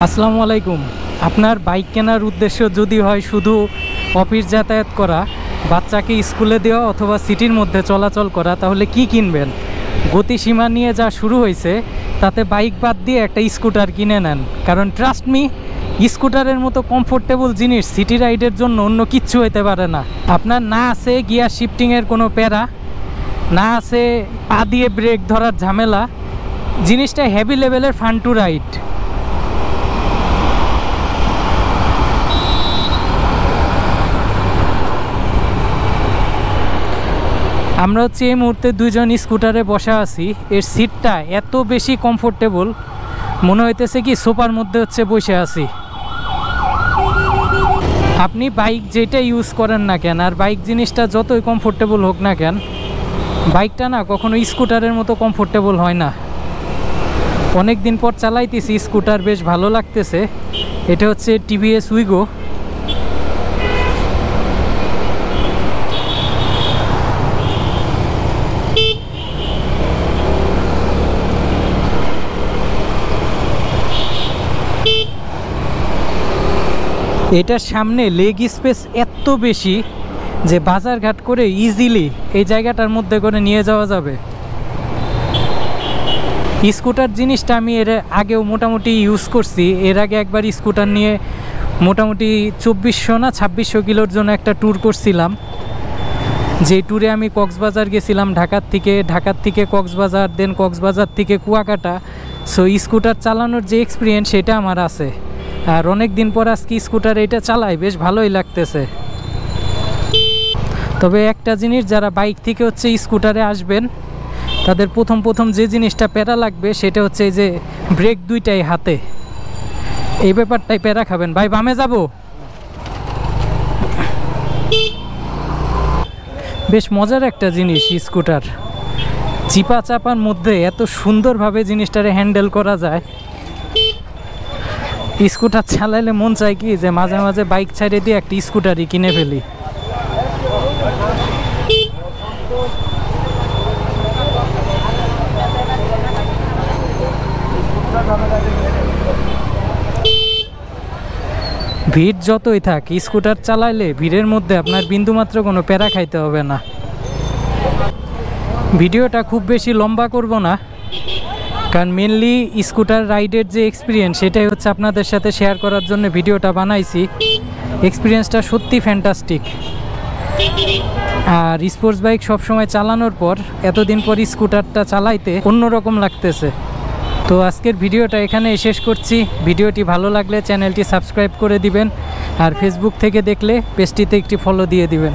আসসালামু আলাইকুম। আপনার বাইক কেনার উদ্দেশ্য যদি হয় শুধু অফিস যাতায়াত করা, বাচ্চাকে স্কুলে দেওয়া অথবা সিটির মধ্যে চলাচল করা, তাহলে কি কিনবেন? গতিসীমা নিয়ে যা শুরু হয়েছে তাতে বাইক বাদ দিয়ে একটা স্কুটার কিনে নেন, কারণ ট্রাস্ট মি, স্কুটারের মতো কমফোর্টেবল জিনিস সিটি রাইডের জন্য অন্য কিচ্ছু হতে পারে না। আপনার না আছে গিয়ার শিফটিংয়ের কোনো প্যারা, না আছে পা দিয়ে ব্রেক ধরার ঝামেলা, জিনিসটা হেভি লেভেলের ফান টু রাইড। আমরা হচ্ছে এই মুহূর্তে দুইজন স্কুটারে বসা আছি। এর সিটটা এত বেশি কমফোর্টেবল, মনে হইতেছে কি সোফার মধ্যে হচ্ছে বসে আছি। আপনি বাইক যেটা ইউজ করেন না কেন, আর বাইক জিনিসটা যতই কমফোর্টেবল হোক না কেন, বাইকটা না কখনো স্কুটারের মতো কমফোর্টেবল হয় না। অনেক দিন পর চালাইতেছি স্কুটার, বেশ ভালো লাগতেছে। এটা হচ্ছে টিভিএস উইগো। এটার সামনে লেগ স্পেস এত বেশি যে বাজারঘাট করে ইজিলি এই জায়গাটার মধ্যে করে নিয়ে যাওয়া যাবে। স্কুটার জিনিসটা আমি এর আগেও মোটামুটি ইউজ করছি। এর আগে একবার স্কুটার নিয়ে মোটামুটি 2400 না 2600 কিলোর জন্য একটা ট্যুর করছিলাম। যে ট্যুরে আমি কক্সবাজার গেছিলাম ঢাকার থেকে কক্সবাজার, দেন কক্সবাজার থেকে কুয়াকাটা। সো স্কুটার চালানোর যে এক্সপিরিয়েন্স সেটা আমার আছে, আর অনেক দিন পর আজকে স্কুটার এটা চালাই, বেশ ভালোই লাগতেছে। তবে একটা জিনিস, যারা বাইক থেকে হচ্ছে স্কুটারে আসবেন তাদের প্রথম যে জিনিসটা প্যারা লাগবে সেটা হচ্ছে এই যে ব্রেক দুইটাই হাতে, এই ব্যাপারটাই প্যারা খাবেন। ভাই বামে যাব। বেশ মজার একটা জিনিস স্কুটার, চিপা চাপার মধ্যে এত সুন্দরভাবে জিনিসটারে হ্যান্ডেল করা যায়। স্কুটার চালাইলে মন চায় কি যে মাঝে মাঝে বাইক ছাড়িয়ে দিয়ে একটা স্কুটারই কিনে ফেলি। ভিড় যতই থাক, স্কুটার চালাইলে ভিড়ের মধ্যে আপনার বিন্দুমাত্র কোনো প্যারা খাইতে হবে না। ভিডিওটা খুব বেশি লম্বা করব না, কারণ মেনলি স্কুটার রাইডের যে এক্সপিরিয়েন্স সেটাই হচ্ছে আপনাদের সাথে শেয়ার করার জন্য ভিডিওটা বানাইছি। এক্সপিরিয়েন্সটা সত্যি ফ্যান্টাস্টিক। আর স্পোর্টস বাইক সবসময় চালানোর পর এতদিন পর স্কুটারটা চালাইতে অন্যরকম লাগতেছে। তো আজকের ভিডিওটা এখানে শেষ করছি। ভিডিওটি ভালো লাগলে চ্যানেলটি সাবস্ক্রাইব করে দিবেন, আর ফেসবুক থেকে দেখলে পেজটিতে একটি ফলো দিয়ে দিবেন।